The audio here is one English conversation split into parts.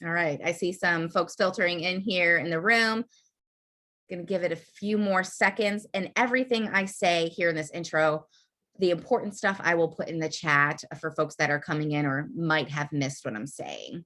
All right, I see some folks filtering in here in the room. Going to give it a few more seconds, and everything I say here in this intro, the important stuff I will put in the chat for folks that are coming in or might have missed what I'm saying.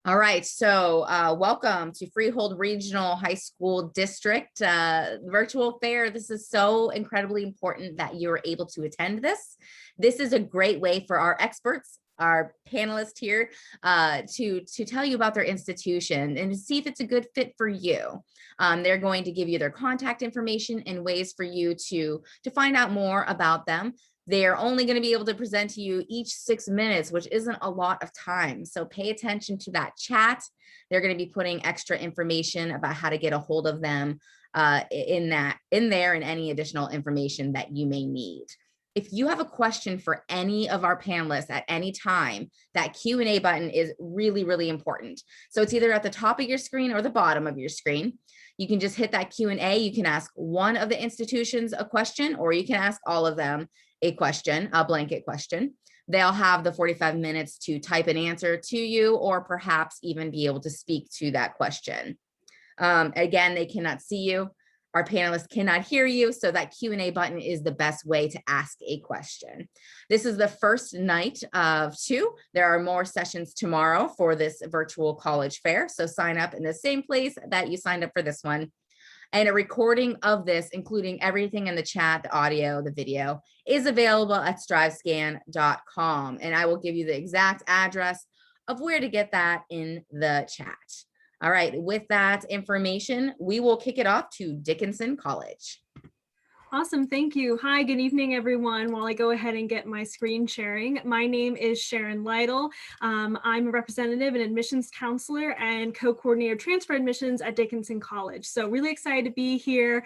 All right, so welcome to Freehold Regional High School District virtual fair. This is so incredibly important that you're able to attend this. This is a great way for our experts, our panelists here, to tell you about their institution and to see if it's a good fit for you. They're going to give you their contact information and ways for you to find out more about them. They're only going to be able to present to you each 6 minutes, which isn't a lot of time. So pay attention to that chat. They're going to be putting extra information about how to get a hold of them in there, and any additional information that you may need. If you have a question for any of our panelists at any time, that Q&A button is really, really important. So it's either at the top of your screen or the bottom of your screen. You can just hit that Q&A. You can ask one of the institutions a question, or you can ask all of them a question, a blanket question. They'll have the 45 minutes to type an answer to you, or perhaps even be able to speak to that question. Again, they cannot see you. Our panelists cannot hear you, so that Q&A button is the best way to ask a question. This is the first night of 2. There are more sessions tomorrow for this virtual college fair, so sign up in the same place that you signed up for this one. And a recording of this, including everything in the chat, the audio, the video, is available at strivescan.com. And I will give you the exact address of where to get that in the chat. All right, with that information, we will kick it off to Dickinson College. Awesome, thank you. Hi, good evening, everyone. While I go ahead and get my screen sharing, my name is Sharon Lytle. I'm a representative and admissions counselor and co-coordinator of transfer admissions at Dickinson College. So really excited to be here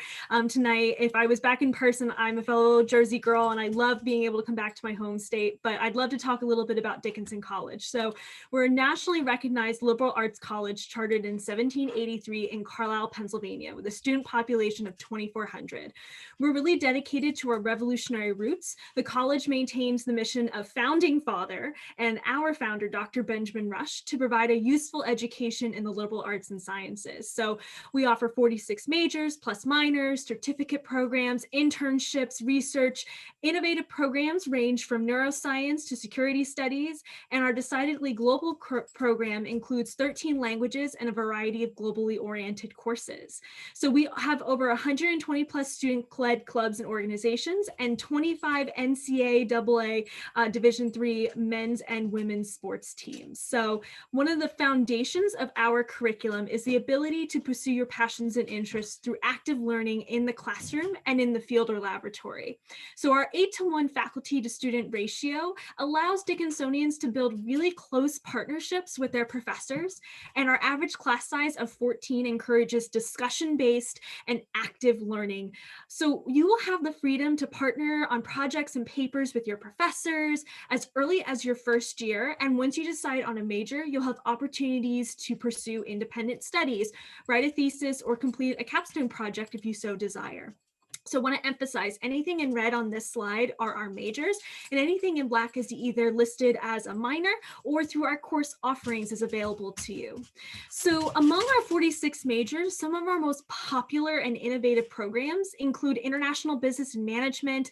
tonight. If I was back in person, I'm a fellow Jersey girl and I love being able to come back to my home state, but I'd love to talk a little bit about Dickinson College. So we're a nationally recognized liberal arts college chartered in 1783 in Carlisle, Pennsylvania, with a student population of 2,400. We're really dedicated to our revolutionary roots. The college maintains the mission of founding father and our founder, Dr. Benjamin Rush, to provide a useful education in the liberal arts and sciences. So we offer 46 majors plus minors, certificate programs, internships, research. Innovative programs range from neuroscience to security studies, and our decidedly global program includes 13 languages and a variety of globally oriented courses. So we have over 120 plus student-led clubs and organizations, and 25 NCAA Division III men's and women's sports teams. So one of the foundations of our curriculum is the ability to pursue your passions and interests through active learning in the classroom and in the field or laboratory. So our 8-to-1 faculty to student ratio allows Dickinsonians to build really close partnerships with their professors, and our average class size of 14 encourages discussion-based and active learning. So you will have the freedom to partner on projects and papers with your professors as early as your first year. And once you decide on a major, you'll have opportunities to pursue independent studies, write a thesis, or complete a capstone project if you so desire. So I want to emphasize anything in red on this slide are our majors, and anything in black is either listed as a minor or through our course offerings is available to you. So among our 46 majors, some of our most popular and innovative programs include international business and management,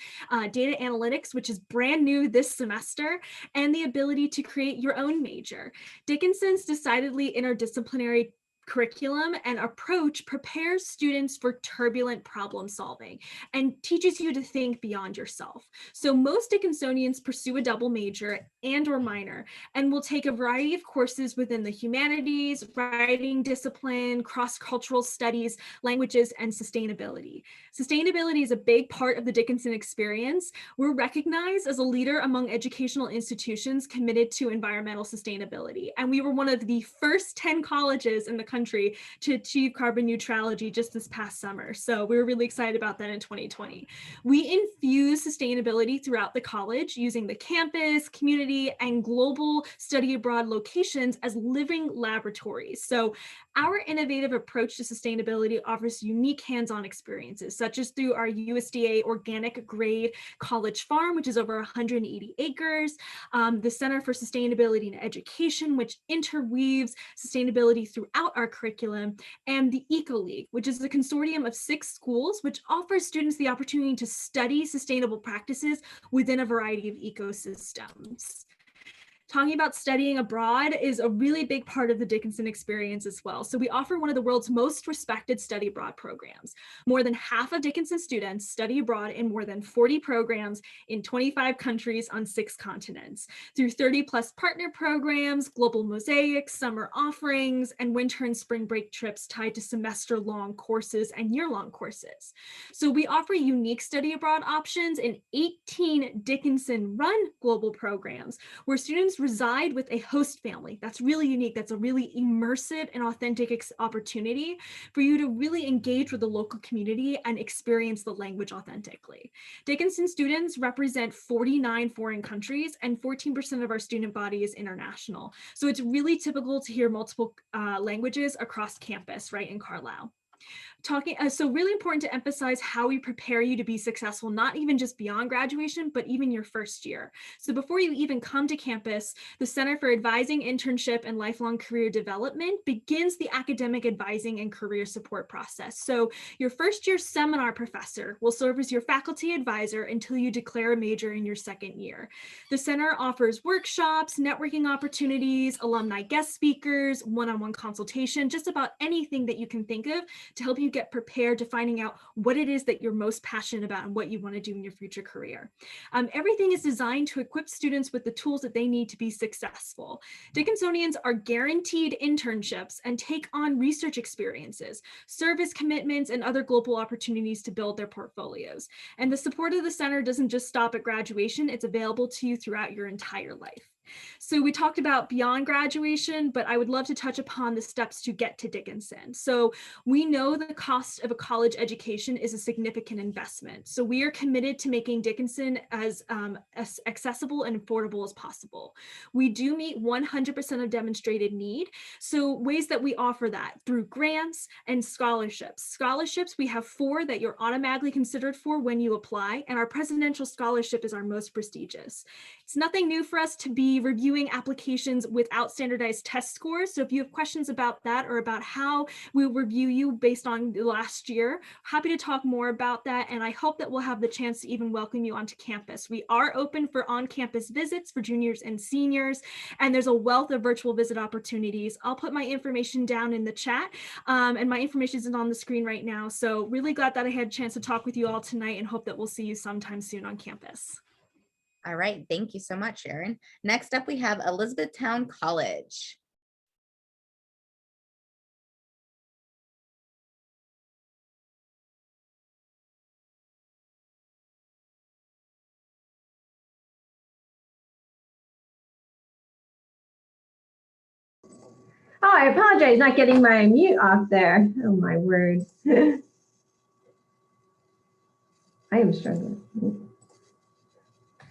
data analytics, which is brand new this semester, and the ability to create your own major. Dickinson's decidedly interdisciplinary curriculum and approach prepares students for turbulent problem solving and teaches you to think beyond yourself. So most Dickinsonians pursue a double major and or minor and will take a variety of courses within the humanities, writing discipline, cross-cultural studies, languages, and sustainability. Sustainability is a big part of the Dickinson experience. We're recognized as a leader among educational institutions committed to environmental sustainability. And we were one of the first 10 colleges in the country country to achieve carbon neutrality just this past summer. So we were really excited about that in 2020. We infuse sustainability throughout the college using the campus, community, and global study abroad locations as living laboratories. So our innovative approach to sustainability offers unique hands-on experiences, such as through our USDA organic grade college farm, which is over 180 acres, the Center for Sustainability and Education, which interweaves sustainability throughout our curriculum, and the Eco League, which is a consortium of 6 schools, which offers students the opportunity to study sustainable practices within a variety of ecosystems. Talking about studying abroad is a really big part of the Dickinson experience as well. So we offer one of the world's most respected study abroad programs. More than half of Dickinson students study abroad in more than 40 programs in 25 countries on 6 continents through 30+ partner programs, global mosaics, summer offerings, and winter and spring break trips tied to semester-long courses and year-long courses. So we offer unique study abroad options in 18 Dickinson-run global programs where students reside with a host family. That's really unique. That's a really immersive and authentic opportunity for you to really engage with the local community and experience the language authentically. Dickinson students represent 49 foreign countries, and 14% of our student body is international. So it's really typical to hear multiple languages across campus, right, in Carlisle. So really important to emphasize how we prepare you to be successful, not even just beyond graduation, but even your first year. So before you even come to campus, the Center for Advising, Internship, and Lifelong Career Development begins the academic advising and career support process. So your first year seminar professor will serve as your faculty advisor until you declare a major in your second year. The center offers workshops, networking opportunities, alumni guest speakers, one-on-one consultation, just about anything that you can think of to help you get prepared to finding out what it is that you're most passionate about and what you want to do in your future career. Everything is designed to equip students with the tools that they need to be successful. Dickinsonians are guaranteed internships and take on research experiences, service commitments, and other global opportunities to build their portfolios. And the support of the center doesn't just stop at graduation, it's available to you throughout your entire life. So we talked about beyond graduation, but I would love to touch upon the steps to get to Dickinson. So we know the cost of a college education is a significant investment. So we are committed to making Dickinson as accessible and affordable as possible. We do meet 100% of demonstrated need. So ways that we offer that through grants and scholarships. Scholarships, we have 4 that you're automatically considered for when you apply, and our presidential scholarship is our most prestigious. It's nothing new for us to be reviewing applications without standardized test scores. So if you have questions about that or about how we review you based on the last year, happy to talk more about that. And I hope that we'll have the chance to even welcome you onto campus. We are open for on-campus visits for juniors and seniors, and there's a wealth of virtual visit opportunities. I'll put my information down in the chat, and my information is on the screen right now. So really glad that I had a chance to talk with you all tonight, and hope that we'll see you sometime soon on campus. All right, thank you so much, Sharon. Next up, we have Elizabethtown College. Oh, I apologize, not getting my mute off there. Oh my word. I am struggling.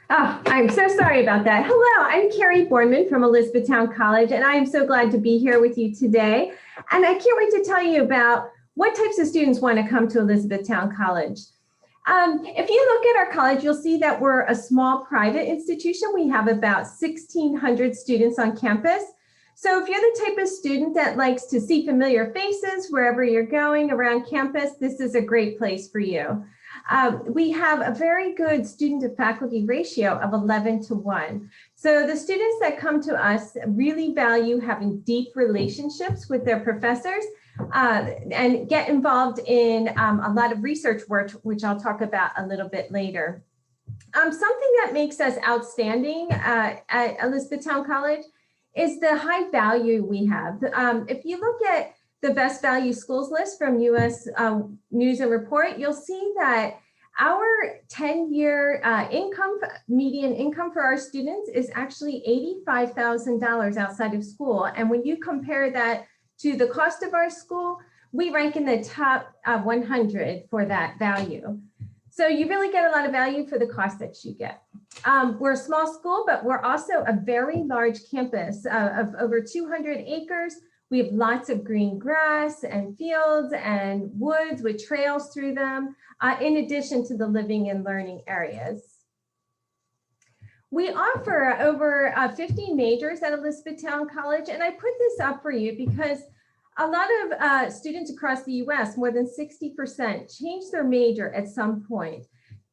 Oh, I'm so sorry about that. Hello, I'm Carrie Bornman from Elizabethtown College, and I am so glad to be here with you today. And I can't wait to tell you about what types of students want to come to Elizabethtown College. If you look at our college, you'll see that we're a small private institution. We have about 1,600 students on campus. So if you're the type of student that likes to see familiar faces wherever you're going around campus, this is a great place for you. We have a very good student to faculty ratio of 11:1. So the students that come to us really value having deep relationships with their professors and get involved in a lot of research work, which I'll talk about a little bit later. Something that makes us outstanding at Elizabethtown College is the high value we have. If you look at the best value schools list from US News and Report, you'll see that our 10-year median income for our students is actually $85,000 outside of school. And when you compare that to the cost of our school, we rank in the top 100 for that value. So you really get a lot of value for the cost that you get. We're a small school, but we're also a very large campus of over 200 acres. We have lots of green grass and fields and woods with trails through them, in addition to the living and learning areas. We offer over 50 majors at Elizabethtown College, and I put this up for you because a lot of students across the US, more than 60%, change their major at some point.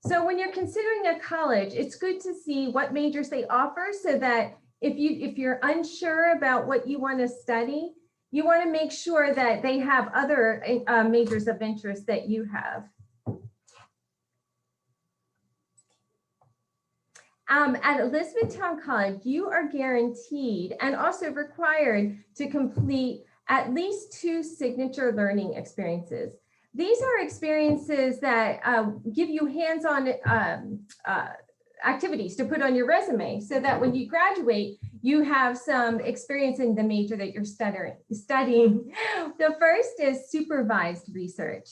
So when you're considering a college, it's good to see what majors they offer so that if you're unsure about what you want to study, you want to make sure that they have other majors of interest that you have. At Elizabethtown College, you are guaranteed and also required to complete at least 2 signature learning experiences. These are experiences that give you hands-on activities to put on your resume so that when you graduate, you have some experience in the major that you're studying. The first is supervised research.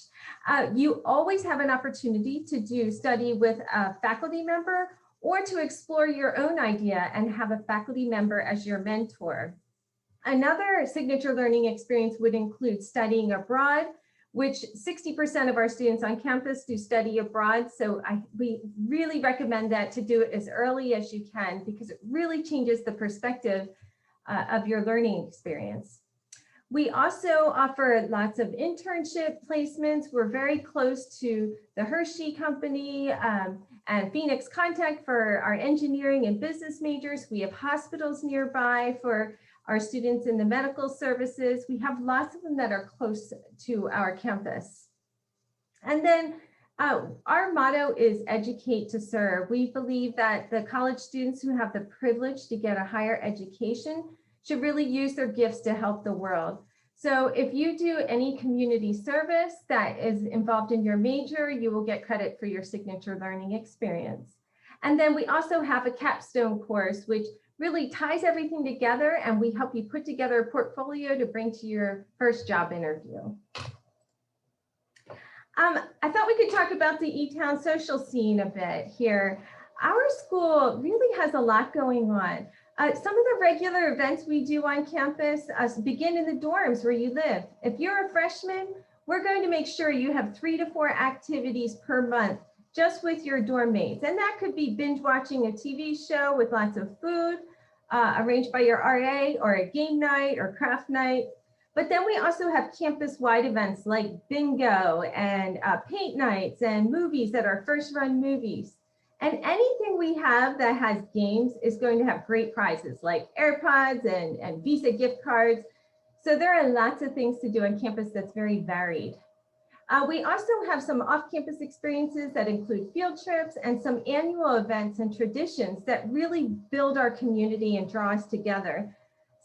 You always have an opportunity to study with a faculty member or to explore your own idea and have a faculty member as your mentor. Another signature learning experience would include studying abroad, which 60% of our students on campus do study abroad. So we really recommend that to do it as early as you can because it really changes the perspective of your learning experience. We also offer lots of internship placements. We're very close to the Hershey Company and Phoenix Contact for our engineering and business majors. We have hospitals nearby for our students in the medical services. We have lots of them that are close to our campus. And then our motto is educate to serve. We believe that the college students who have the privilege to get a higher education should really use their gifts to help the world. So if you do any community service that is involved in your major, you will get credit for your signature learning experience. And then we also have a capstone course, which really ties everything together, and we help you put together a portfolio to bring to your first job interview. I thought we could talk about the E-Town social scene a bit here. Our school really has a lot going on. Some of the regular events we do on campus begin in the dorms where you live. If you're a freshman, we're going to make sure you have 3 to 4 activities per month just with your dorm mates. And that could be binge watching a TV show with lots of food arranged by your RA, or a game night or craft night. But then we also have campus-wide events like bingo and paint nights and movies that are first run movies. And anything we have that has games is going to have great prizes like AirPods and Visa gift cards. So there are lots of things to do on campus that's very varied. We also have some off-campus experiences that include field trips and some annual events and traditions that really build our community and draw us together.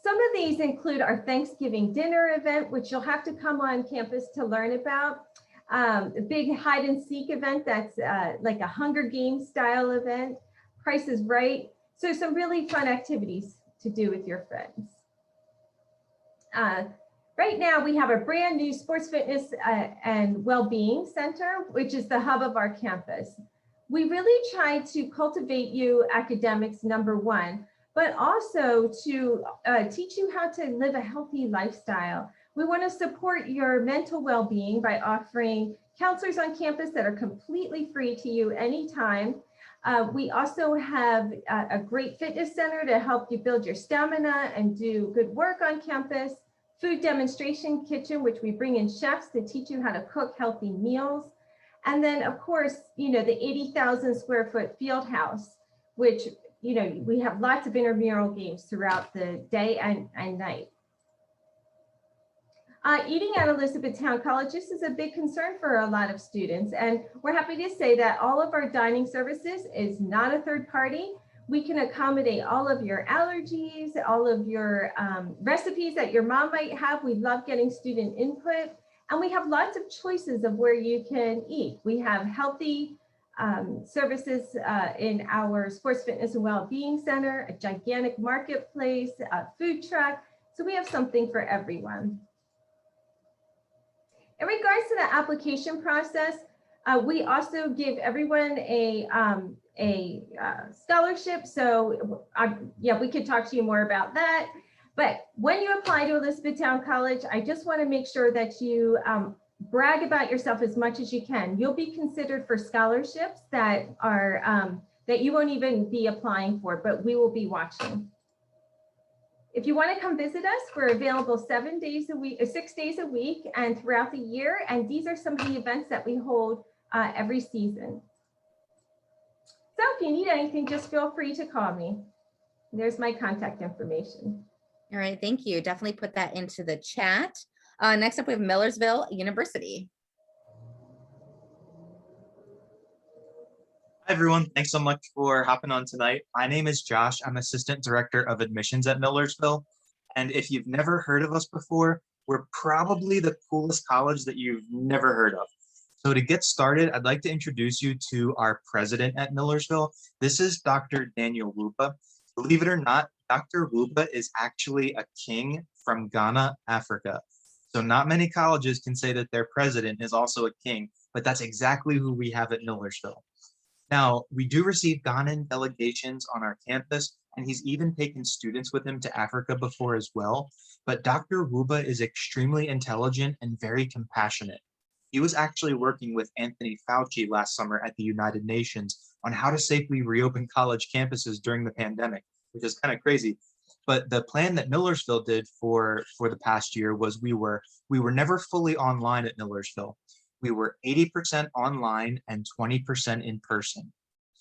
Some of these include our Thanksgiving dinner event, which you'll have to come on campus to learn about. A big hide and seek event that's like a Hunger Games style event. Price is Right. So some really fun activities to do with your friends. Right now, we have a brand new sports fitness and well-being center, which is the hub of our campus. We really try to cultivate you academics, #1, but also to teach you how to live a healthy lifestyle. We want to support your mental well-being by offering counselors on campus that are completely free to you anytime. We also have a great fitness center to help you build your stamina and do good work on campus. Food demonstration kitchen, which we bring in chefs to teach you how to cook healthy meals. And then of course, the 80,000 square foot field house, which, we have lots of intramural games throughout the day and night. Eating at Elizabethtown College, this is a big concern for a lot of students. And we're happy to say that all of our dining services is not a third party. We can accommodate all of your allergies, all of your recipes that your mom might have. We love getting student input. And we have lots of choices of where you can eat. We have healthy services in our sports fitness and well-being center, a gigantic marketplace, a food truck. So we have something for everyone. In regards to the application process, we also give everyone a scholarship. So yeah, we could talk to you more about that. But when you apply to Elizabethtown College, I just want to make sure that you brag about yourself as much as you can. You'll be considered for scholarships that are that you won't even be applying for, but we will be watching. If you want to come visit us, we're available 7 days a week, 6 days a week, and throughout the year. And these are some of the events that we hold every season. So if you need anything, just feel free to call me. There's my contact information. All right, thank you. Definitely put that into the chat. Next up, we have Millersville University. Hi, everyone. Thanks so much for hopping on tonight. My name is Josh. I'm Assistant Director of Admissions at Millersville. And if you've never heard of us before, we're probably the coolest college that you've never heard of. So to get started, I'd like to introduce you to our president at Millersville. This is Dr. Daniel Wupa. Believe it or not, Dr. Wupa is actually a king from Ghana, Africa. So not many colleges can say that their president is also a king, but that's exactly who we have at Millersville. Now, we do receive Ghanaian delegations on our campus, and he's even taken students with him to Africa before as well. But Dr. Wuba is extremely intelligent and very compassionate. He was actually working with Anthony Fauci last summer at the United Nations on how to safely reopen college campuses during the pandemic, which is kind of crazy. But the plan that Millersville did for the past year was we were never fully online at Millersville. We were 80% online and 20% in person.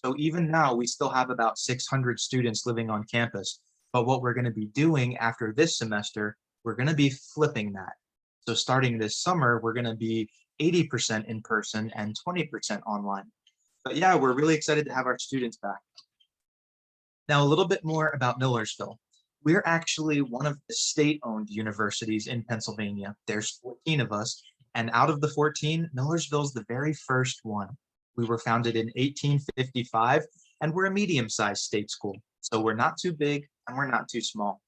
So even now, we still have about 600 students living on campus. But what we're going to be doing after this semester, we're going to be flipping that. So starting this summer, we're going to be 80% in person and 20% online. But yeah, we're really excited to have our students back. Now, a little bit more about Millersville. We're actually one of the state-owned universities in Pennsylvania. There's 14 of us. And out of the 14, Millersville's the very first one. We were founded in 1855, and we're a medium-sized state school. So we're not too big, and we're not too small.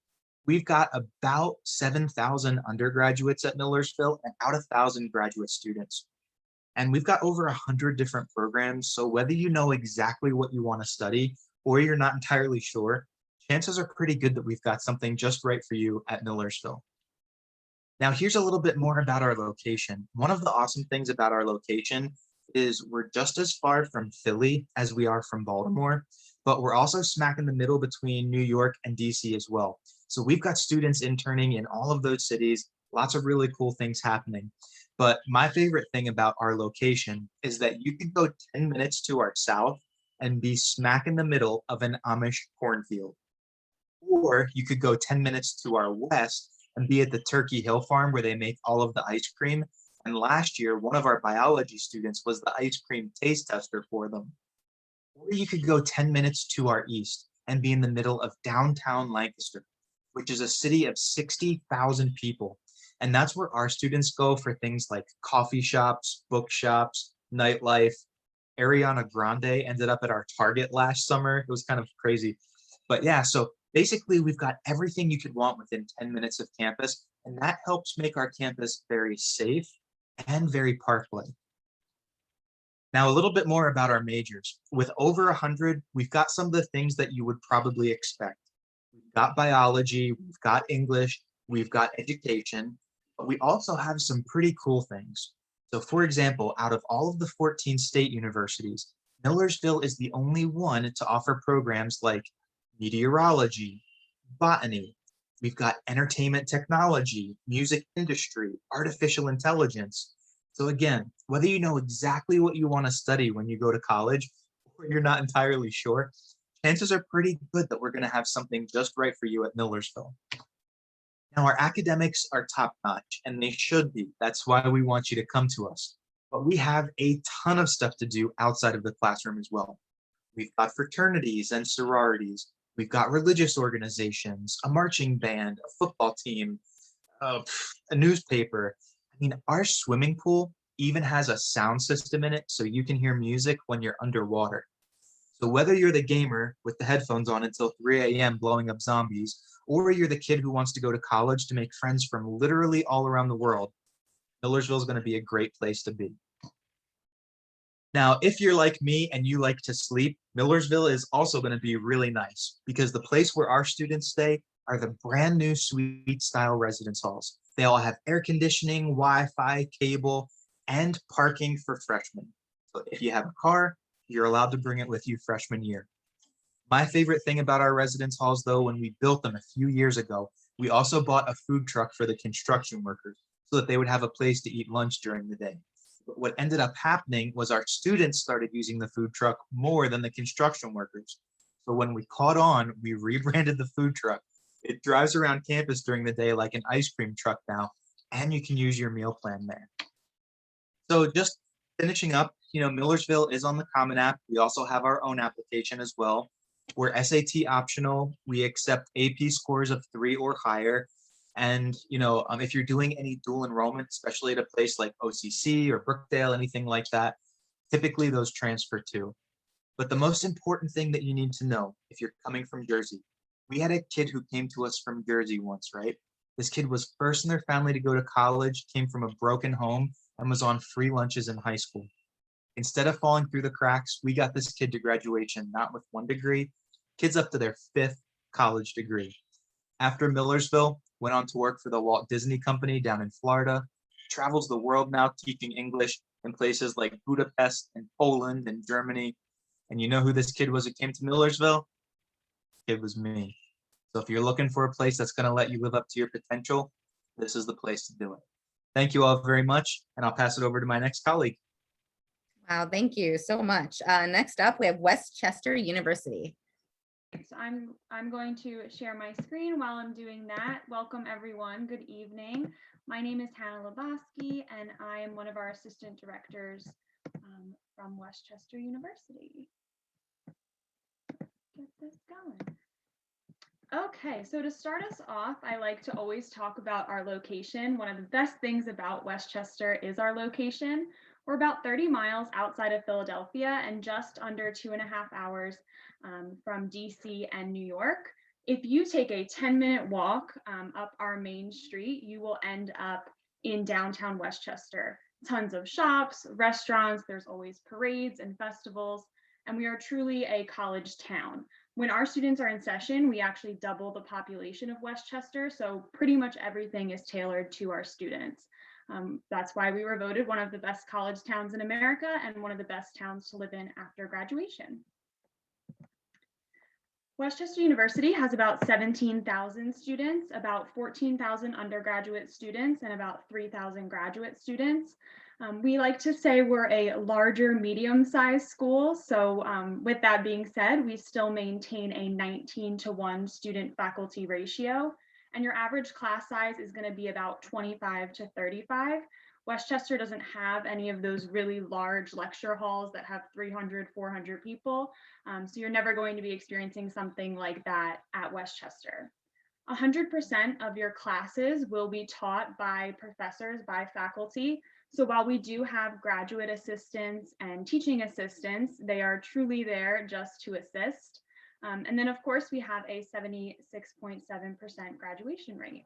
We've got about 7,000 undergraduates at Millersville and about 1,000 graduate students. And we've got over 100 different programs. So whether you know exactly what you want to study or you're not entirely sure, chances are pretty good that we've got something just right for you at Millersville. Now, here's a little bit more about our location. One of the awesome things about our location is we're just as far from Philly as we are from Baltimore, but we're also smack in the middle between New York and DC as well. So we've got students interning in all of those cities, lots of really cool things happening. But my favorite thing about our location is that you could go 10 minutes to our south and be smack in the middle of an Amish cornfield. Or you could go 10 minutes to our west and be at the Turkey Hill farm where they make all of the ice cream. And last year, one of our biology students was the ice cream taste tester for them. Or you could go 10 minutes to our east and be in the middle of downtown Lancaster, which is a city of 60,000 people. And that's where our students go for things like coffee shops, bookshops, nightlife. Ariana Grande ended up at our Target last summer. It was kind of crazy. But yeah, so basically, we've got everything you could want within 10 minutes of campus, and that helps make our campus very safe and very park-like. Now, a little bit more about our majors. With over 100, we've got some of the things that you would probably expect. We've got biology, we've got English, we've got education, but we also have some pretty cool things. So for example, out of all of the 14 state universities, Millersville is the only one to offer programs like meteorology, botany. We've got entertainment technology, music industry, artificial intelligence. So again, whether you know exactly what you want to study when you go to college or you're not entirely sure, chances are pretty good that we're going to have something just right for you at Millersville. Now, our academics are top-notch, and they should be. That's why we want you to come to us. But we have a ton of stuff to do outside of the classroom as well. We've got fraternities and sororities. We've got religious organizations, a marching band, a football team, a newspaper. I mean, our swimming pool even has a sound system in it so you can hear music when you're underwater. So whether you're the gamer with the headphones on until 3 a.m. blowing up zombies, or you're the kid who wants to go to college to make friends from literally all around the world, Millersville is going to be a great place to be. Now, if you're like me and you like to sleep, Millersville is also going to be really nice because the place where our students stay are the brand new suite style residence halls. They all have air conditioning, Wi-Fi, cable, and parking for freshmen. So if you have a car, you're allowed to bring it with you freshman year. My favorite thing about our residence halls, though, when we built them a few years ago, we also bought a food truck for the construction workers so that they would have a place to eat lunch during the day. But what ended up happening was our students started using the food truck more than the construction workers. So when we caught on, we rebranded the food truck. It drives around campus during the day like an ice cream truck now, and you can use your meal plan there. So just finishing up, Millersville is on the Common App. We also have our own application as well. We're SAT optional. We accept AP scores of 3 or higher. And, if you're doing any dual enrollment, especially at a place like OCC or Brookdale, anything like that, typically those transfer too. But the most important thing that you need to know if you're coming from Jersey, we had a kid who came to us from Jersey once, right? This kid was first in their family to go to college, came from a broken home, and was on free lunches in high school. Instead of falling through the cracks, we got this kid to graduation, not with 1 degree, kids up to their 5th college degree. After Millersville, went on to work for the Walt Disney Company down in Florida, travels the world now teaching English in places like Budapest and Poland and Germany. And you know who this kid was who came to Millersville? It was me. So if you're looking for a place that's going to let you live up to your potential, this is the place to do it. Thank you all very much, and I'll pass it over to my next colleague. Wow, thank you so much. Next up, we have Westchester University. So I'm going to share my screen while I'm doing that. Welcome everyone. Good evening. My name is Hannah Lebowski, and I am one of our assistant directors from Westchester University. Get this going. Okay, so to start us off, I like to always talk about our location. One of the best things about Westchester is our location. We're about 30 miles outside of Philadelphia and just under 2.5 hours from DC and New York. If you take a 10-minute walk up our main street, you will end up in downtown Westchester. Tons of shops, restaurants, there's always parades and festivals, and we are truly a college town. When our students are in session, we actually double the population of Westchester, so pretty much everything is tailored to our students. That's why we were voted one of the best college towns in America and one of the best towns to live in after graduation. Westchester University has about 17,000 students, about 14,000 undergraduate students, and about 3,000 graduate students. We like to say we're a larger medium-sized school. So with that being said, we still maintain a 19-to-1 student-faculty ratio. And your average class size is going to be about 25 to 35. Westchester doesn't have any of those really large lecture halls that have 300, 400 people. So you're never going to be experiencing something like that at Westchester. 100% of your classes will be taught by professors, by faculty. So while we do have graduate assistants and teaching assistants, they are truly there just to assist. And then of course we have a 76.7% graduation rate.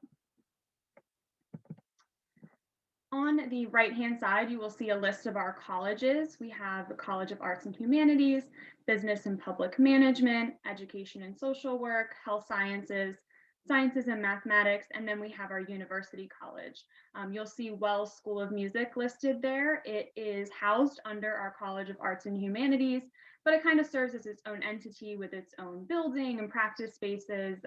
On the right-hand side, you will see a list of our colleges. We have the College of Arts and Humanities, Business and Public Management, Education and Social Work, Health Sciences, Sciences and Mathematics, and then we have our University College. You'll see Wells School of Music listed there. It is housed under our College of Arts and Humanities, but it kind of serves as its own entity with its own building and practice spaces,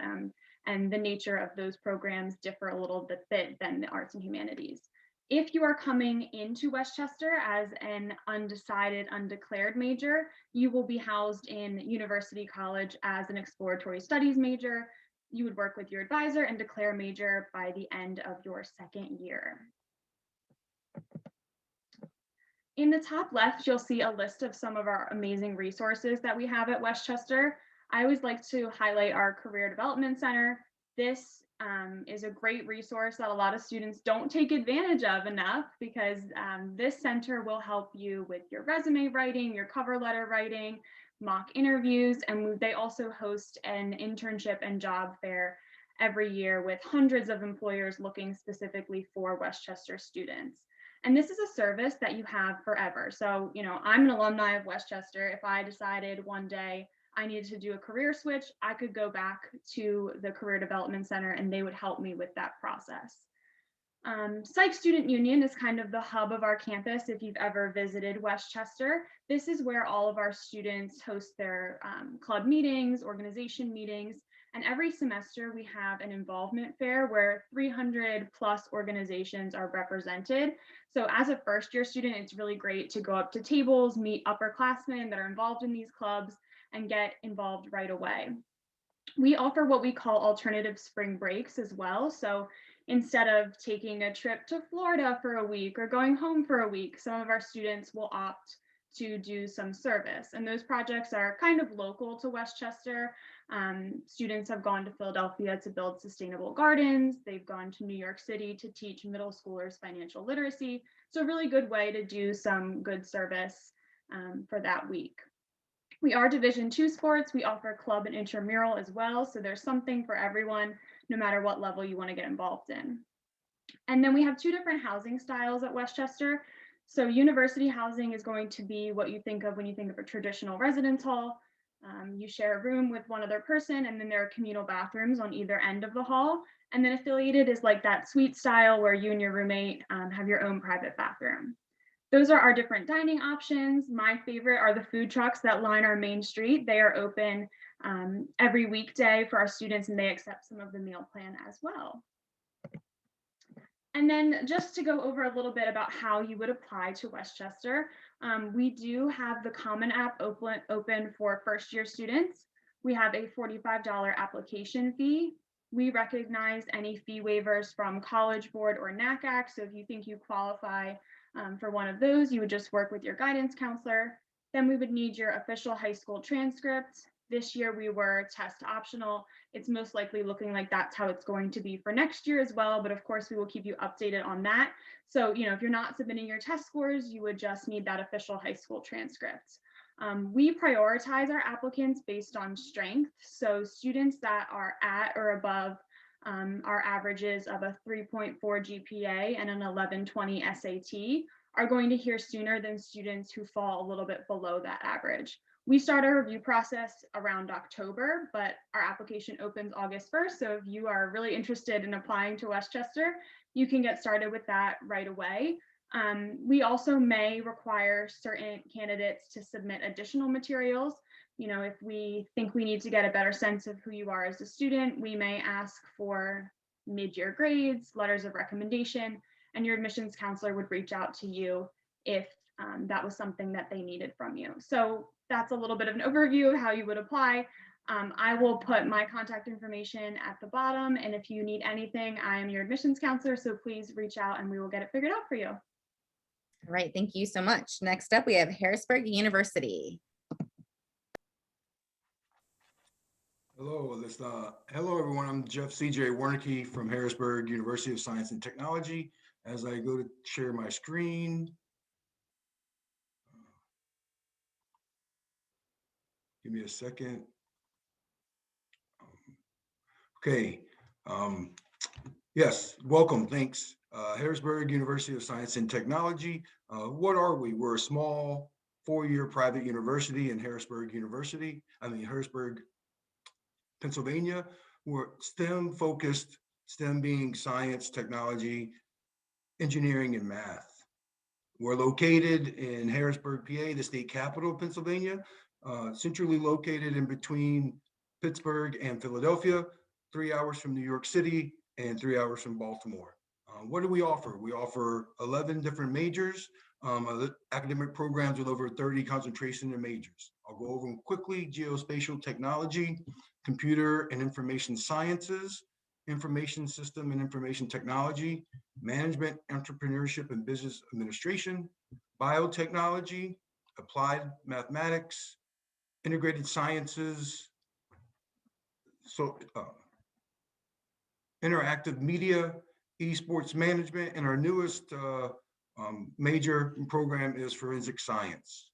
and the nature of those programs differ a little bit than the Arts and Humanities. If you are coming into Westchester as an undecided, undeclared major, you will be housed in University College as an exploratory studies major. You would work with your advisor and declare a major by the end of your second year. In the top left, you'll see a list of some of our amazing resources that we have at Westchester. I always like to highlight our Career Development Center. This is a great resource that a lot of students don't take advantage of enough, because this center will help you with your resume writing, your cover letter writing, mock interviews, and they also host an internship and job fair every year with hundreds of employers looking specifically for Westchester students. And this is a service that you have forever. So, you know, I'm an alumni of Westchester. If I decided one day I needed to do a career switch, I could go back to the Career Development Center and they would help me with that process. Psych Student Union is kind of the hub of our campus. If you've ever visited Westchester, this is where all of our students host their club meetings, organization meetings, and every semester we have an involvement fair where 300 plus organizations are represented. So as a first year student, it's really great to go up to tables, meet upperclassmen that are involved in these clubs, and get involved right away. We offer what we call alternative spring breaks as well. So instead of taking a trip to Florida for a week or going home for a week, some of our students will opt to do some service. And those projects are kind of local to Westchester. Students have gone to Philadelphia to build sustainable gardens. They've gone to New York City to teach middle schoolers financial literacy. So a really good way to do some good service for that week. We are Division II sports. We offer club and intramural as well. So there's something for everyone, no matter what level you want to get involved in. And then we have two different housing styles at Westchester. So university housing is going to be what you think of when you think of a traditional residence hall. You share a room with one other person, and then there are communal bathrooms on either end of the hall. And then affiliated is like that suite style where you and your roommate have your own private bathroom. Those are our different dining options. My favorite are the food trucks that line our main street. They are open every weekday for our students, and they accept some of the meal plan as well. And then just to go over a little bit about how you would apply to Westchester, we do have the Common App open for first year students. We have a $45 application fee. We recognize any fee waivers from College Board or NACAC. So if you think you qualify for one of those, you would just work with your guidance counselor. Then we would need your official high school transcript. This year we were test optional. It's most likely looking like that's how it's going to be for next year as well. But of course, we will keep you updated on that. So, you know, if you're not submitting your test scores, you would just need that official high school transcript. We prioritize our applicants based on strength. So students that are at or above our averages of a 3.4 GPA and an 1120 SAT are going to hear sooner than students who fall a little bit below that average. We start our review process around October, but our application opens August 1st. So if you are really interested in applying to Westchester, you can get started with that right away. We also may require certain candidates to submit additional materials. You know, if we think we need to get a better sense of who you are as a student, we may ask for mid-year grades, letters of recommendation, and your admissions counselor would reach out to you if that was something that they needed from you. So that's a little bit of an overview of how you would apply. I will put my contact information at the bottom, and if you need anything, I am your admissions counselor, so please reach out and we will get it figured out for you. All right, thank you so much. Next up, we have Harrisburg University. Hello, hello everyone. I'm Jeff C.J. Warnke from Harrisburg University of Science and Technology. As I go to share my screen, give me a second. Okay. Yes, welcome. Thanks. Harrisburg University of Science and Technology. What are we? We're a small 4-year private university in Harrisburg, Pennsylvania. We're STEM focused, STEM being science, technology, engineering, and math. We're located in Harrisburg, PA, the state capital of Pennsylvania, centrally located in between Pittsburgh and Philadelphia, 3 hours from New York City and 3 hours from Baltimore. What do we offer? We offer 11 different majors, academic programs with over 30 concentration in majors. I'll go over them quickly: geospatial technology, computer and information sciences, information system and information technology, management, entrepreneurship and business administration, biotechnology, applied mathematics, integrated sciences, so interactive media, esports management, and our newest major program is forensic science.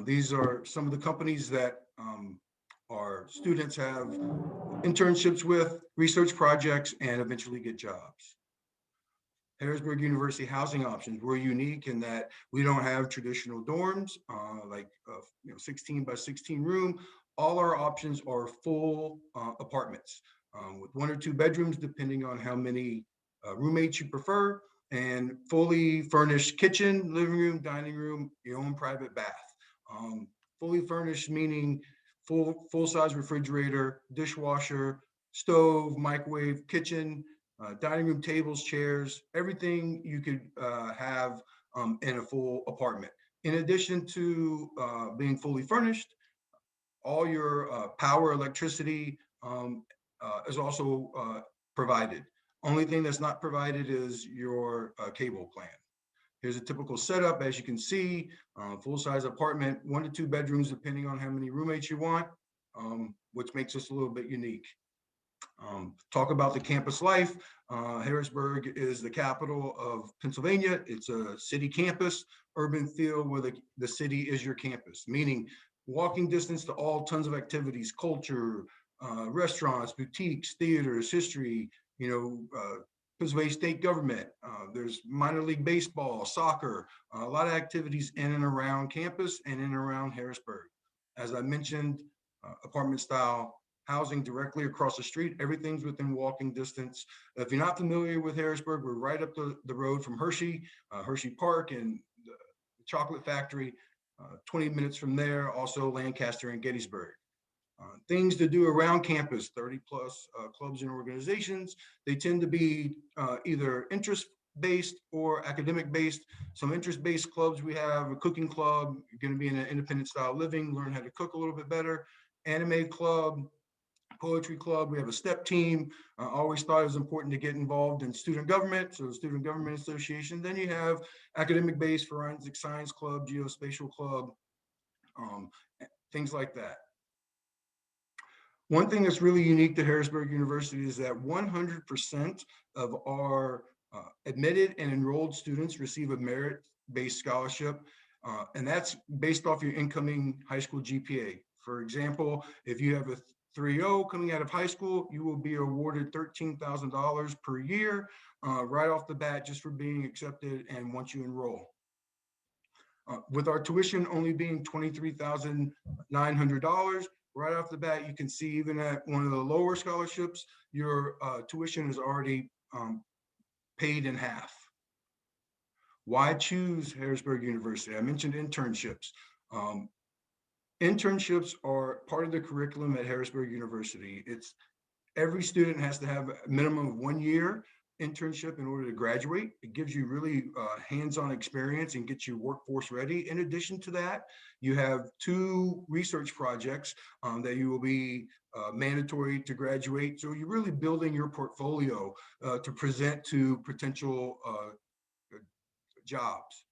These are some of the companies that our students have internships with, research projects, and eventually get jobs. Harrisburg University housing options. We're unique in that we don't have traditional dorms, like 16 by 16 room. All our options are full apartments with 1 or 2 bedrooms, depending on how many roommates you prefer, and fully furnished kitchen, living room, dining room, your own private bath. Fully furnished meaning full-size refrigerator, dishwasher, stove, microwave, kitchen, dining room tables, chairs, everything you could have in a full apartment. In addition to being fully furnished, all your power, electricity is also provided. Only thing that's not provided is your cable plan. Here's a typical setup. As you can see, full-size apartment, 1 to 2 bedrooms, depending on how many roommates you want, which makes us a little bit unique. Talk about the campus life. Harrisburg is the capital of Pennsylvania. It's a city campus, urban feel where the city is your campus, meaning walking distance to all tons of activities, culture, restaurants, boutiques, theaters, history, Pennsylvania state government. There's minor league baseball, soccer, a lot of activities in and around campus and in and around Harrisburg. As I mentioned, apartment style housing directly across the street. Everything's within walking distance. If you're not familiar with Harrisburg, we're right up the road from Hershey Park and the chocolate factory. 20 minutes from there, also Lancaster and Gettysburg. Things to do around campus, 30 plus clubs and organizations. They tend to be either interest-based or academic-based. Some interest-based clubs, we have a cooking club. You're going to be in an independent style living, learn how to cook a little bit better. Anime club, poetry club. We have a STEP team. I always thought it was important to get involved in student government, so the Student Government Association. Then you have academic-based forensic science club, geospatial club, things like that. One thing that's really unique to Harrisburg University is that 100% of our admitted and enrolled students receive a merit-based scholarship, and that's based off your incoming high school GPA. For example, if you have a 3.0 coming out of high school, you will be awarded $13,000 per year right off the bat just for being accepted and once you enroll. With our tuition only being $23,900, right off the bat, you can see even at one of the lower scholarships, your tuition is already paid in half. Why choose Harrisburg University? I mentioned internships. Internships are part of the curriculum at Harrisburg University. Every student has to have a minimum of 1 year internship in order to graduate. It gives you really hands-on experience and gets you workforce ready. In addition to that, you have 2 research projects that you will be mandatory to graduate. So you're really building your portfolio to present to potential jobs.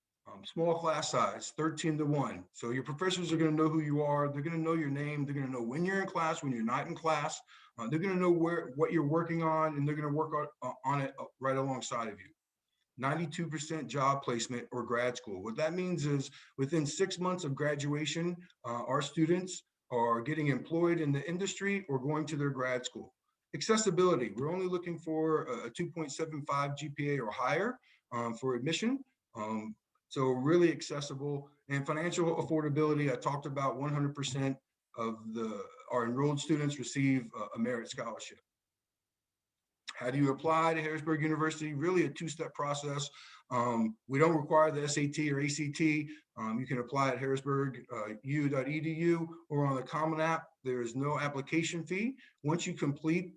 Small class size, 13 to 1. So your professors are going to know who you are. They're going to know your name. They're going to know when you're in class, when you're not in class. They're going to know what you're working on, and they're going to work on it right alongside of you. 92% job placement or grad school. What that means is within 6 months of graduation, our students are getting employed in the industry or going to their grad school. Accessibility. We're only looking for a 2.75 GPA or higher for admission. So really accessible. And financial affordability, I talked about 100% of our enrolled students receive a merit scholarship. How do you apply to Harrisburg University? Really a 2-step process. We don't require the SAT or ACT. You can apply at harrisburgu.edu or on the Common App. There is no application fee. Once you complete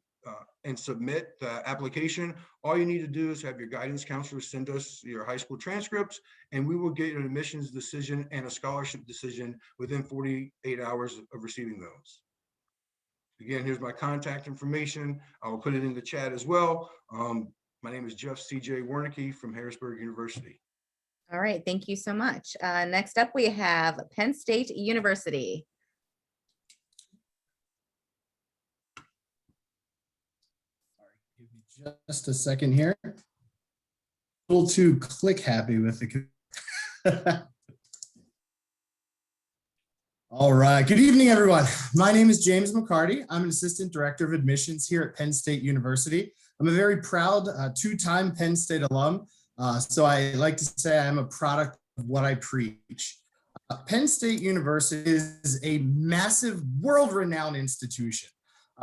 and submit the application, all you need to do is have your guidance counselor send us your high school transcripts, and we will get an admissions decision and a scholarship decision within 48 hours of receiving those. Again, here's my contact information. I will put it in the chat as well. My name is Jeff C.J. Wernicke from Harrisburg University. All right, thank you so much. Next up, we have Penn State University. Give me just a second here. A little too click happy with the. All right. Good evening, everyone. My name is James McCarty. I'm an assistant director of admissions here at Penn State University. I'm a very proud 2-time Penn State alum. So I like to say I'm a product of what I preach. Penn State University is a massive world-renowned institution.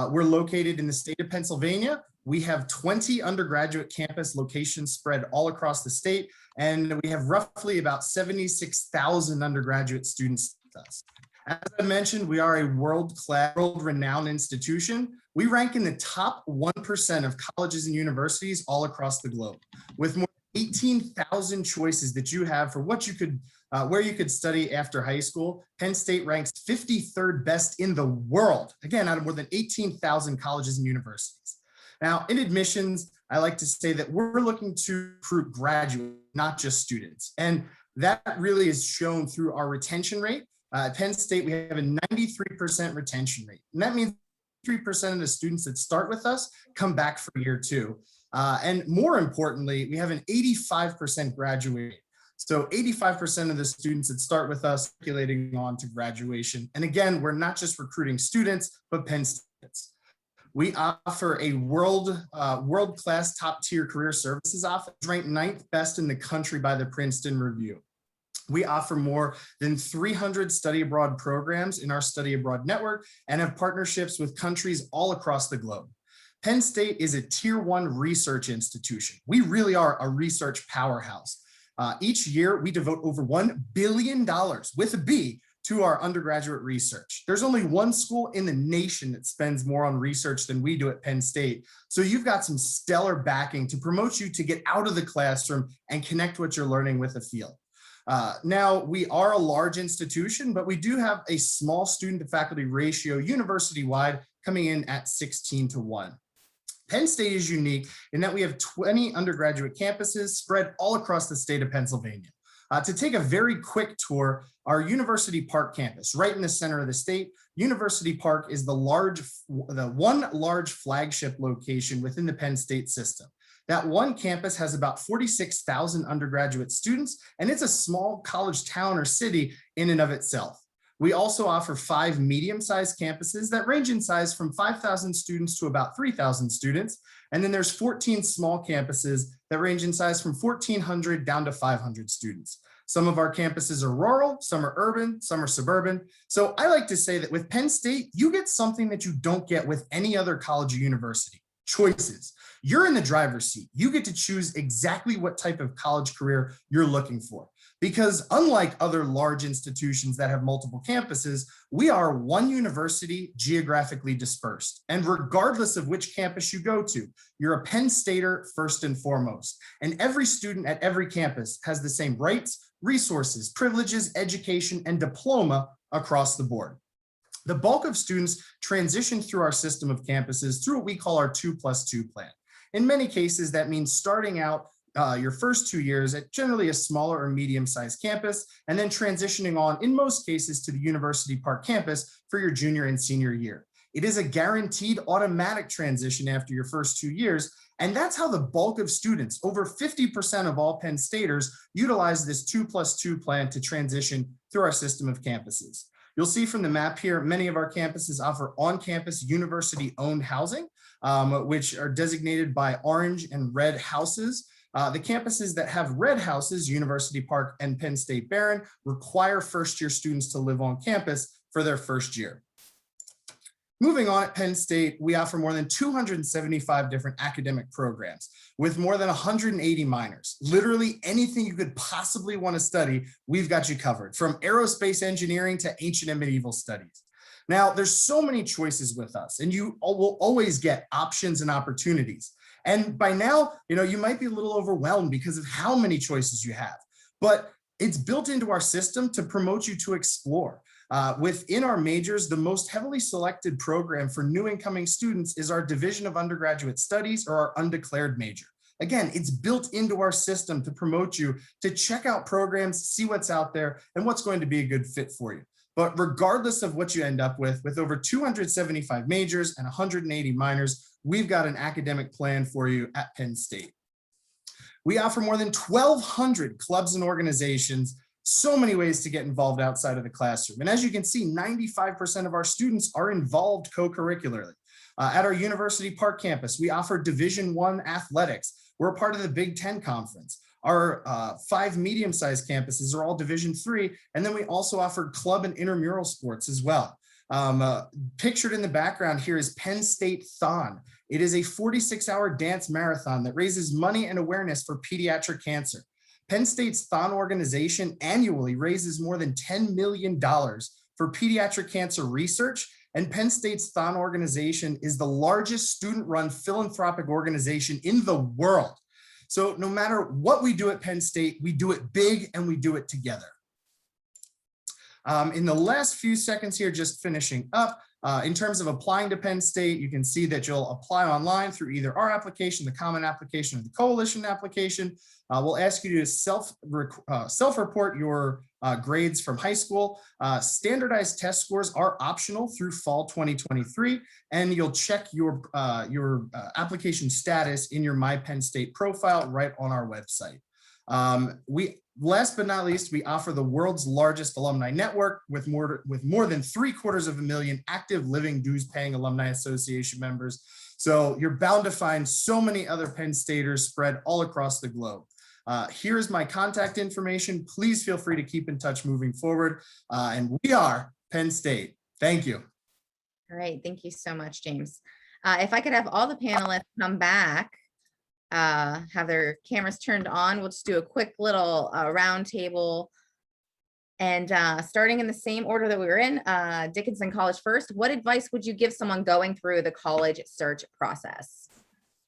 We're located in the state of Pennsylvania. We have 20 undergraduate campus locations spread all across the state, and we have roughly about 76,000 undergraduate students with us. As I mentioned, we are a world-class, world-renowned institution. We rank in the top 1% of colleges and universities all across the globe, with more than 18,000 choices that you have for what you could, where you could study after high school. Penn State ranks 53rd best in the world, again, out of more than 18,000 colleges and universities. Now, in admissions, I like to say that we're looking to recruit graduates, not just students. And that really is shown through our retention rate. At Penn State, we have a 93% retention rate. And that means 3% of the students that start with us come back for year two. And more importantly, we have an 85% graduate rate. So 85% of the students that start with us circulating on to graduation. And again, we're not just recruiting students, but Penn students. We offer a world-class top-tier career services office, ranked 9th best in the country by the Princeton Review. We offer more than 300 study abroad programs in our study abroad network and have partnerships with countries all across the globe. Penn State is a tier 1 research institution. We really are a research powerhouse. Each year, we devote over $1 billion with a B to our undergraduate research. There's only one school in the nation that spends more on research than we do at Penn State. So you've got some stellar backing to promote you to get out of the classroom and connect what you're learning with the field. Now, we are a large institution, but we do have a small student to faculty ratio university-wide coming in at 16:1. Penn State is unique in that we have 20 undergraduate campuses spread all across the state of Pennsylvania. To take a very quick tour, our University Park campus, right in the center of the state, University Park is the one large flagship location within the Penn State system. That one campus has about 46,000 undergraduate students, and it's a small college town or city in and of itself. We also offer 5 medium-sized campuses that range in size from 5,000 students to about 3,000 students. And then there's 14 small campuses that range in size from 1,400 down to 500 students. Some of our campuses are rural, some are urban, some are suburban. So I like to say that with Penn State, you get something that you don't get with any other college or university: choices. You're in the driver's seat. You get to choose exactly what type of college career you're looking for. Because unlike other large institutions that have multiple campuses, we are one university geographically dispersed. And regardless of which campus you go to, you're a Penn Stater first and foremost. And every student at every campus has the same rights, resources, privileges, education, and diploma across the board. The bulk of students transition through our system of campuses through what we call our 2+2 plan. In many cases, that means starting out your first 2 years at generally a smaller or medium-sized campus, and then transitioning on, in most cases, to the University Park campus for your junior and senior year. It is a guaranteed automatic transition after your first 2 years, and that's how the bulk of students, over 50% of all Penn Staters, utilize this 2+2 plan to transition through our system of campuses. You'll see from the map here, many of our campuses offer on-campus university-owned housing, which are designated by orange and red houses. The campuses that have red houses, University Park and Penn State Barron, require first-year students to live on campus for their first year. Moving on, at Penn State, we offer more than 275 different academic programs with more than 180 minors. Literally anything you could possibly want to study, we've got you covered, from aerospace engineering to ancient and medieval studies. Now, there's so many choices with us, and you will always get options and opportunities. And by now, you might be a little overwhelmed because of how many choices you have, but it's built into our system to promote you to explore. Within our majors, the most heavily selected program for new incoming students is our Division of Undergraduate Studies, or our undeclared major. Again, it's built into our system to promote you to check out programs, see what's out there, and what's going to be a good fit for you. But regardless of what you end up with over 275 majors and 180 minors, we've got an academic plan for you at Penn State. We offer more than 1,200 clubs and organizations, so many ways to get involved outside of the classroom. And as you can see, 95% of our students are involved co-curricularly. At our University Park campus, we offer Division I athletics, We're a part of the Big Ten Conference. Our 5 medium-sized campuses are all Division III, and then we also offer club and intramural sports as well. Pictured in the background here is Penn State Thon. It is a 46-hour dance marathon that raises money and awareness for pediatric cancer. Penn State's Thon organization annually raises more than $10 million for pediatric cancer research, and Penn State's Thon organization is the largest student-run philanthropic organization in the world. So no matter what we do at Penn State, we do it big and we do it together. In the last few seconds here, just finishing up, in terms of applying to Penn State, you can see that you'll apply online through either our application, the common application, or the coalition application. We'll ask you to self-report your grades from high school. Standardized test scores are optional through fall 2023, and you'll check your application status in your My Penn State profile right on our website. Last but not least, we offer the world's largest alumni network with more than 750,000 active living dues-paying Alumni Association members. So you're bound to find so many other Penn Staters spread all across the globe. Here's my contact information. Please feel free to keep in touch moving forward. And we are Penn State. Thank you. All right. Thank you so much, James. If I could have all the panelists come back, have their cameras turned on. We'll just do a quick little round table. And starting in the same order that we were in, Dickinson College first, what advice would you give someone going through the college search process?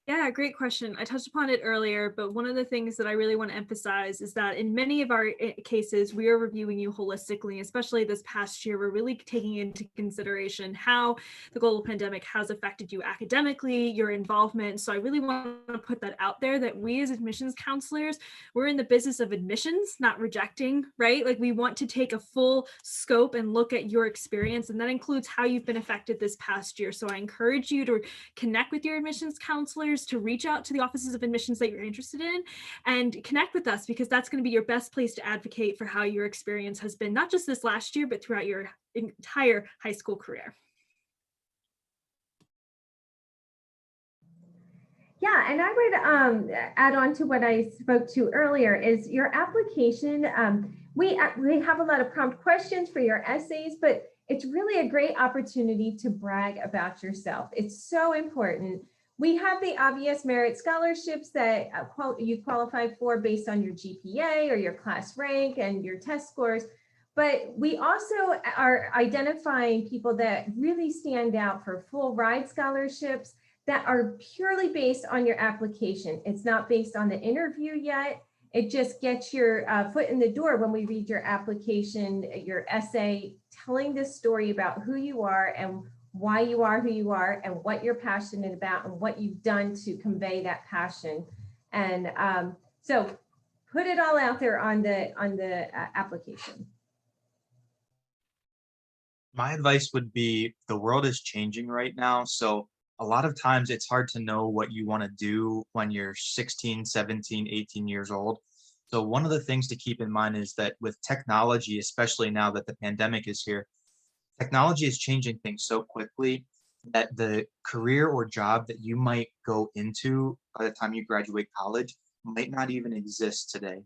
Yeah, great question. I touched upon it earlier, but one of the things that I really want to emphasize is that in many of our cases, we are reviewing you holistically, especially this past year. We're really taking into consideration how the global pandemic has affected you academically, your involvement. So I really want to put that out there that we as admissions counselors, we're in the business of admissions, not rejecting, right? Like we want to take a full scope and look at your experience, and that includes how you've been affected this past year. So I encourage you to connect with your admissions counselors, to reach out to the offices of admissions that you're interested in and connect with us, because that's going to be your best place to advocate for how your experience has been, not just this last year, but throughout your entire high school career. Yeah, and I would add on to what I spoke to earlier is your application. We have a lot of prompt questions for your essays, but it's really a great opportunity to brag about yourself. It's so important. We have the obvious merit scholarships that you qualified for based on your GPA or your class rank and your test scores. But we also are identifying people that really stand out for full ride scholarships that are purely based on your application. It's not based on the interview yet. It just gets your foot in the door when we read your application, your essay, telling this story about who you are and why you are who you are and what you're passionate about and what you've done to convey that passion. And so put it all out there on the application. My advice would be the world is changing right now. So a lot of times it's hard to know what you want to do when you're 16, 17, 18 years old. So one of the things to keep in mind is that with technology, especially now that the pandemic is here, technology is changing things so quickly that the career or job that you might go into by the time you graduate college might not even exist today.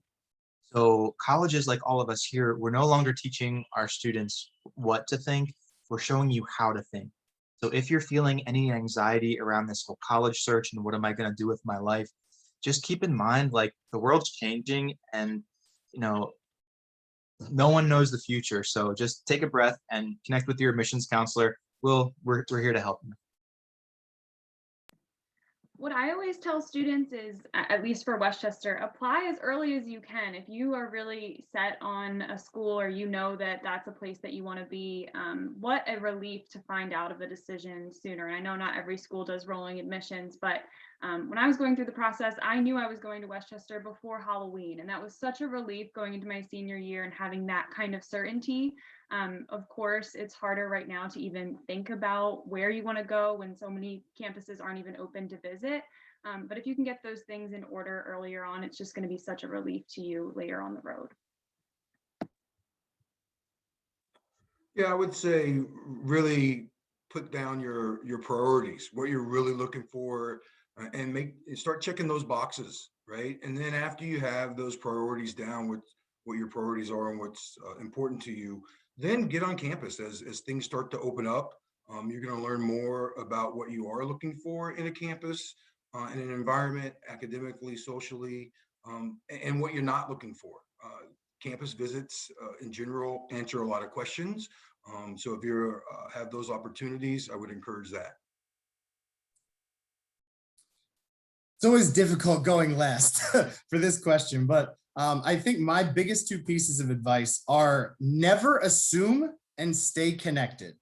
So colleges, like all of us here, we're no longer teaching our students what to think, we're showing you how to think. So if you're feeling any anxiety around this whole college search and what am I going to do with my life, just keep in mind, like, the world's changing and, you know, no one knows the future. So just take a breath and connect with your admissions counselor. We're here to help you. What I always tell students is, at least for Westchester, apply as early as you can. If you are really set on a school or you know that that's a place that you want to be, what a relief to find out of a decision sooner. And I know not every school does rolling admissions, but when I was going through the process, I knew I was going to Westchester before Halloween. And that was such a relief going into my senior year and having that kind of certainty. Of course, it's harder right now to even think about where you want to go when so many campuses aren't even open to visit. But if you can get those things in order earlier on, it's just going to be such a relief to you later on the road. Yeah, I would say really put down your priorities, what you're really looking for, and start checking those boxes, right? And then after you have those priorities down with what your priorities are and what's important to you, then get on campus as things start to open up. You're going to learn more about what you are looking for in a campus, in an environment, academically, socially, and what you're not looking for. Campus visits in general answer a lot of questions. So if you have those opportunities, I would encourage that. It's always difficult going last for this question, but I think my biggest two pieces of advice are never assume and stay connected.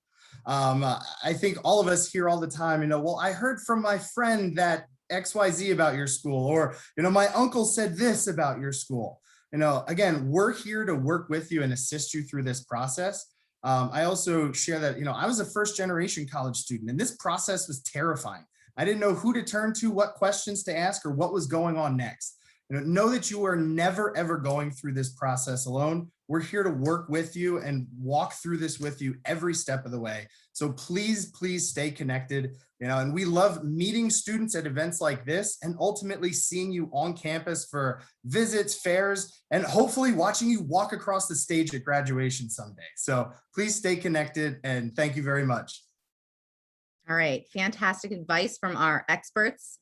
I think all of us hear all the time, well, I heard from my friend that XYZ about your school, or, my uncle said this about your school. Again, we're here to work with you and assist you through this process. I also share that, I was a first generation college student, and this process was terrifying. I didn't know who to turn to, what questions to ask, or what was going on next. Know that you are never, ever going through this process alone. We're here to work with you and walk through this with you every step of the way. So please, please stay connected. And we love meeting students at events like this and ultimately seeing you on campus for visits, fairs, and hopefully watching you walk across the stage at graduation someday. So please stay connected, and thank you very much. All right, fantastic advice from our experts.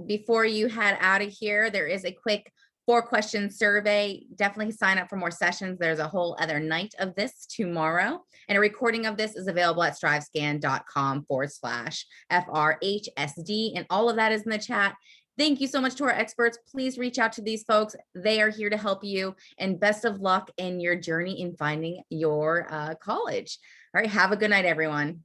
Before you head out of here, there is a quick 4-question survey. Definitely sign up for more sessions. There's a whole other night of this tomorrow. And a recording of this is available at strivescan.com/FRHSD. And all of that is in the chat. Thank you so much to our experts. Please reach out to these folks. They are here to help you. And best of luck in your journey in finding your college. All right, have a good night, everyone.